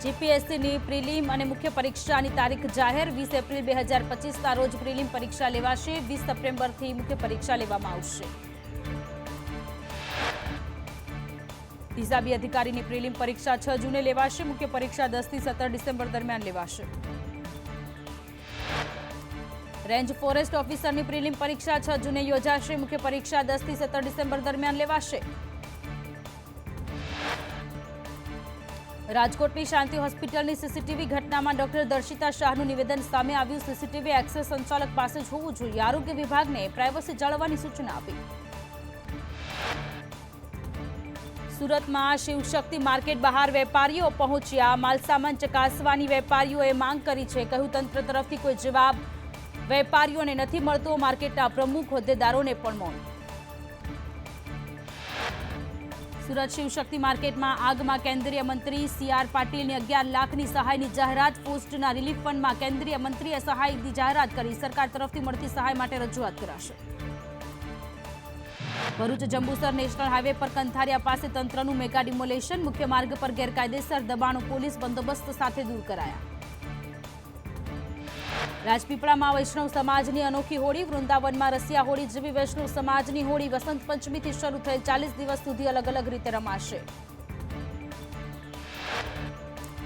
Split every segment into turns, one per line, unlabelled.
જીપીએસસીની prelim અને મુખ્ય પરીક્ષાની તારીખ જાહેર 20 એપ્રિલ 2025ના રોજ પ્રિલિમ પરીક્ષા લેવાશે 20 સપ્ટેમ્બરથી મુખ્ય પરીક્ષા લેવામાં આવશે હિસાબી અધિકારીની પ્રિલિમ પરીક્ષા 6 જૂને લેવાશે મુખ્ય પરીક્ષા 10 થી 17 ડિસેમ્બર દરમિયાન લેવાશે રેન્જ ફોરેસ્ટ ઓફિસરની પ્રિલિમ પરીક્ષા 6 જૂને યોજાશે મુખ્ય પરીક્ષા 10 થી 17 ડિસેમ્બર દરમિયાન લેવાશે રાજકોટની શાંતિ હોસ્પિટલની સીસીટીવી ઘટનામાં ડોક્ટર દર્શિતા શાહનું નિવેદન સામે આવ્યું સીસીટીવી એક્સેસ સંચાલક પાસે જ હોવું જોઈએ આરોગ્ય વિભાગને પ્રાઇવસી જાળવવાની સૂચના આપી સુરતમાં શિવશક્તિ માર્કેટ બહાર વેપારીઓ પહોંચ્યા માલસામાન ચકાસવાની વેપારીઓએ માંગ કરી છે કહ્યું તંત્ર તરફથી કોઈ જવાબ વેપારીઓને નથી મળતો માર્કેટના પ્રમુખ હોદ્દેદારોને પણ મૌન સુરત શિવશક્તિ માર્કેટમાં આગમાં કેન્દ્રીય મંત્રી CR પાટીલની 11 લાખની સહાયની જાહેરાત પોસ્ટના રિલીફ ફંડમાં કેન્દ્રીય મંત્રીએ સહાયની જાહેરાત કરી સરકાર તરફથી મળતી સહાય માટે રજૂઆત કરાશે ભરૂચ જંબુસર નેશનલ હાઈવે પર કંથારિયા પાસે તંત્રનું મેગા ડિમોલેશન મુખ્ય માર્ગ પર ગેરકાયદેસર દબાણો પોલીસ બંદોબસ્ત સાથે દૂર કરાયા રાજપીપળામાં વૈષ્ણવ સમાજની અનોખી હોળી વૃંદાવનમાં રસિયા હોળી જેવી વૈષ્ણવ સમાજની હોળી વસંત પંચમીથી શરૂ થયેલ 40 દિવસ સુધી અલગ અલગ રીતે રમાશે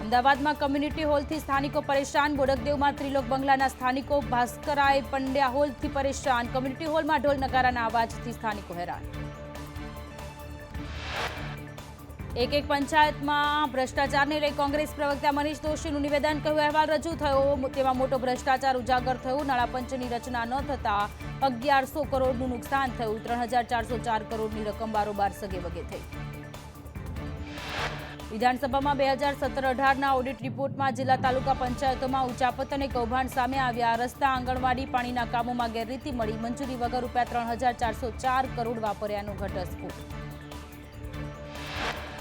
અમદાવાદમાં કમ્યુનિટી હોલથી સ્થાનિકો પરેશાન બોડકદેવમાં ત્રિલોક બંગલાના સ્થાનિકો ભાસ્કરાય પંડ્યા હોલથી પરેશાન કમ્યુનિટી હોલમાં ઢોલ નગારાના અવાજથી સ્થાનિકો હેરાન એક પંચાયતમાં ભ્રષ્ટાચારને લઈ કોંગ્રેસ પ્રવક્તા મનીષ દોશીનું નિવેદન કહ્યું અહેવાલ રજૂ થયો તેમાં મોટો ભ્રષ્ટાચાર ઉજાગર થયો નાણાપંચની રચના ન થતા 1100 કરોડનું નુકસાન થયું 3404 કરોડની રકમ બારોબાર સગેવગે થઈ વિધાનસભામાં 2017-18ના ઓડિટ રિપોર્ટમાં જિલ્લા તાલુકા પંચાયતોમાં ઉચાપત અને કૌભાંડ સામે આવ્યા રસ્તા આંગણવાડી પાણીના કામોમાં ગેરરીતિ મળી મંજૂરી વગર ₹3404 કરોડ વાપર્યાનો ઘટસ્ફોટ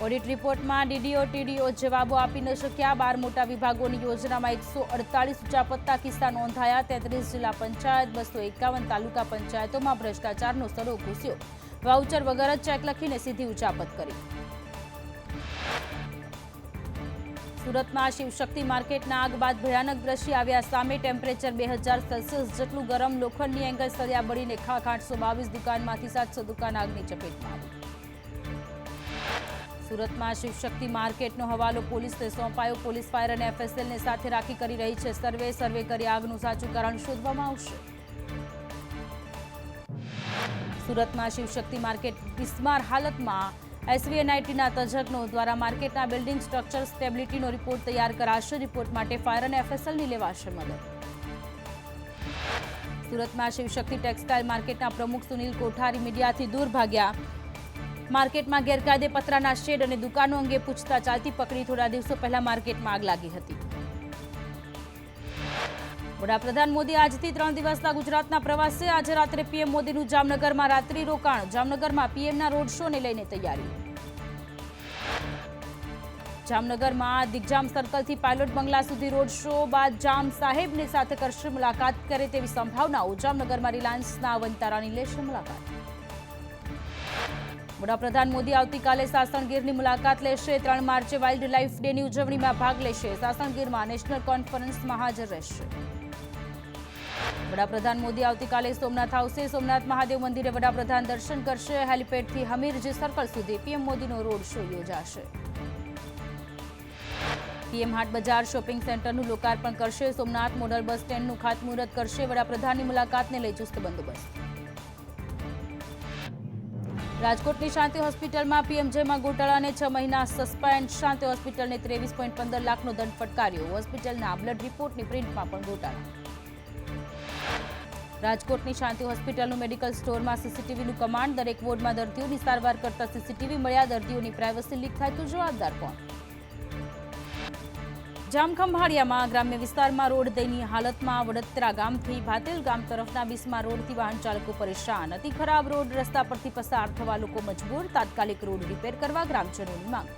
ઓડિટ રિપોર્ટમાં ડીડીઓ ટીડીઓ જવાબો આપી ન શક્યા 12 મોટા વિભાગોની યોજનામાં 148 ઉચાપતના કિસ્સા નોંધાયા 33 જિલ્લા પંચાયત 251 તાલુકા પંચાયતોમાં ભ્રષ્ટાચારનો સડો ઘૂસ્યો વાઉચર વગર જ ચેક લખીને સીધી ઉચાપત કરી સુરતમાં શિવશક્તિ માર્કેટના આગ બાદ ભયાનક દ્રશ્ય આવ્યા સામે ટેમ્પરેચર 2000 સેલ્સિયસ જેટલું ગરમ લોખંડની એંગલ સળિયા બળીને ખાખ 822 દુકાનમાંથી 700 દુકાન આગની ચપેટમાં આવી સુરતમાં શિવશક્તિ માર્કેટનો હવાલો પોલીસને સોંપાયો પોલીસ ફાયર અને FSLને સાથે રાખી કરી રહી છે સર્વે કરી આગનું સાચું કારણ શોધવામાં આવશે સુરતમાં શિવશક્તિ માર્કેટ બિસ્માર હાલતમાં SVNITના તજજ્ઞો દ્વારા માર્કેટના બિલ્ડિંગ સ્ટ્રક્ચર સ્ટેબિલિટીનો રિપોર્ટ તૈયાર કરાશે રિપોર્ટ માટે ફાયર અને FSLની લેવાશે મદદ સુરતમાં શિવશક્તિ ટેક્સટાઇલ માર્કેટના પ્રમુખ સુનિલ કોઠારી મીડિયાથી દૂર ભાગ્યા માર્કેટમાં ગેરકાયદે પતરાના શેડ અને દુકાનો અંગે પૂછતા ચાલતી પકડી થોડા દિવસો પહેલા માર્કેટમાં આગ લાગી હતી વડાપ્રધાન મોદી આજથી 3 દિવસના ગુજરાતના પ્રવાસે આજે રાત્રે PM મોદીનું જામનગરમાં રાત્રિ રોકાણ જામનગરમાં PMના રોડ શોને લઈને તૈયારી જામનગરમાં દિગ્જામ સર્કલથી પાયલોટ બંગલા સુધી રોડ શો બાદ જામ સાહેબની સાથે કરશે મુલાકાત કરે તેવી સંભાવનાઓ જામનગરમાં રિલાયન્સના વંતારાની લેશે મુલાકાત વડાપ્રધાન મોદી આવતીકાલે સાસણગીરની મુલાકાત લેશે 3 માર્ચે વાઇલ્ડ લાઇફ ડેની ઉજવણીમાં ભાગ લેશે સાસણગીરમાં નેશનલ કોન્ફરન્સમાં હાજર રહેશે વડાપ્રધાન મોદી આવતીકાલે સોમનાથ આવશે સોમનાથ મહાદેવ મંદિરે વડાપ્રધાન દર્શન કરશે હેલિપેડથી હમીરજી સર્કલ સુધી PM મોદીનો રોડ શો યોજાશે PM હાટ બજાર શોપિંગ સેન્ટરનું લોકાર્પણ કરશે સોમનાથ મોડલ બસ સ્ટેન્ડનું ખાતમુહૂર્ત કરશે વડાપ્રધાનની મુલાકાતને લઈ ચુસ્ત બંદોબસ્ત રાજકોટની શાંતિ હોસ્પિટલમાં PMJમાં ગોટાળાને 6 મહિના સસ્પેન્ડ શાંતિ હોસ્પિટલને 23.15 લાખનો દંડ ફટકાર્યો હોસ્પિટલના બ્લડ રિપોર્ટની પ્રિન્ટમાં પણ ગોટાળા રાજકોટની શાંતિ હોસ્પિટલનું મેડિકલ સ્ટોરમાં CCTVનું કમાન્ડ દરેક વોર્ડમાં દર્દીઓની સારવાર કરતા CCTV મળ્યા દર્દીઓની પ્રાઇવસી લીક થાય તો જવાબદાર કોણ જામખંભાળિયામાં ગ્રામ્ય વિસ્તારમાં રોડ દયનીય હાલતમાં વડોદરા ગામથી ભાતેલ ગામ તરફના બિસ્મા રોડથી વાહન ચાલકો પરેશાન અતિ ખરાબ રોડ રસ્તા પરથી પસાર થવા લોકો મજબૂર તાત્કાલિક રોડ રિપેર કરવા ગ્રામજનોની માંગ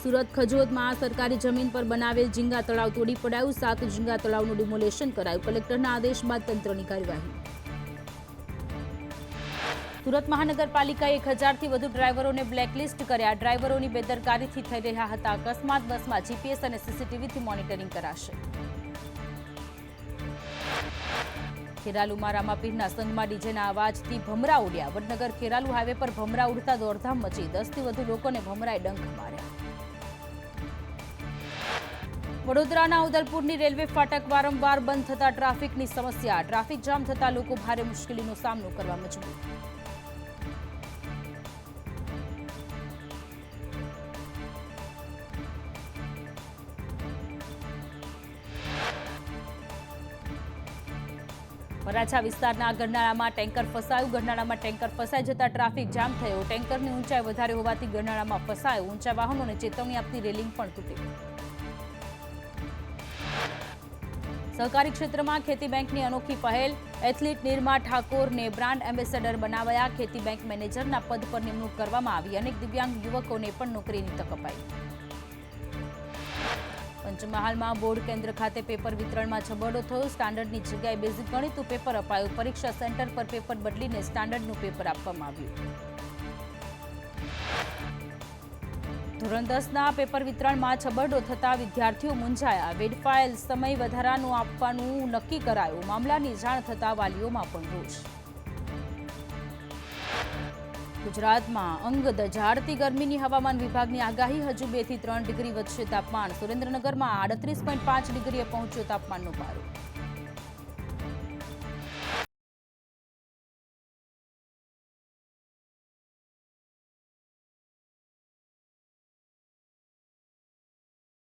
સુરત ખજોદમાં સરકારી જમીન પર બનાવેલ ઝીંગા તળાવ તોડી પડાયું 7 ઝીંગા તળાવનું ડિમોલેશન કરાયું કલેક્ટરના આદેશ બાદ તંત્રની કાર્યવાહી સુરત મહાનગરપાલિકાએ 1000થી વધુ ડ્રાઈવરોને બ્લેકલિસ્ટ કર્યા. ડ્રાઈવરોની બેદરકારીથી થઈ રહ્યા હતા અકસ્માત. બસમાં જીપીએસ અને સીસીટીવીથી મોનિટરિંગ કરાશે. ખેરાલુમાં રામાપીરના સંઘમાં ડીજેના અવાજથી ભમરા ઉડ્યા. વડનગર ખેરાલુ હાઈવે પર ભમરા ઉડતા દોડધામ મચી. 10થી વધુ લોકોને ભમરાએ ડંખ માર્યા. વડોદરાના ઉદલપુરની રેલવે ફાટક વારંવાર બંધ થતા ટ્રાફિકની સમસ્યા. ટ્રાફિક જામ થતા લોકો ભારે મુશ્કેલીનો સામનો કરવા મજબૂર. વરાછા વિસ્તારના ગરનાળામાં ટેન્કર ફસાયું. ગરનાળામાં ટેન્કર ફસાઈ જતા ટ્રાફિક જામ થયો. ટેન્કરની ઊંચાઈ વધારે હોવાથી ગરનાળામાં ફસાયું. ઊંચા વાહનોને ચેતવણી આપતી રેલિંગ પણ તૂટી. સહકારી ક્ષેત્રમાં ખેતી બેંકની અનોખી પહેલ. એથ્લીટ નિર્મા ઠાકોરને બ્રાન્ડ એમ્બેસેડર બનાવાયા. ખેતી બેંક મેનેજરના પદ પર નિમણૂક કરવામાં આવી. અનેક દિવ્યાંગ યુવકોને પણ નોકરીની તક અપાઈ. પંચમહાલમાં બોર્ડ કેન્દ્ર ખાતે પેપર વિતરણમાં છબરડો થયો. સ્ટાન્ડર્ડની જગ્યાએ બેઝિક ગણિતનું પેપર અપાયું. પરીક્ષા સેન્ટર પર પેપર બદલીને સ્ટાન્ડર્ડનું પેપર આપવામાં આવ્યું. ધોરણ 10ના પેપર વિતરણમાં છબરડો થતા વિદ્યાર્થીઓ મૂંઝાયા. વેડફાયેલ સમય વધારાનું આપવાનું નક્કી કરાયું. મામલાની જાણ થતા વાલીઓમાં પણ રોષ. ગુજરાતમાં અંગ દઝાડતી ગરમીની હવામાન વિભાગની આગાહી. હજુ 2 થી 3 ડિગ્રી વધશે તાપમાન. સુરેન્દ્રનગરમાં 38.5 ડિગ્રીએ પહોંચ્યો તાપમાનનો પારો.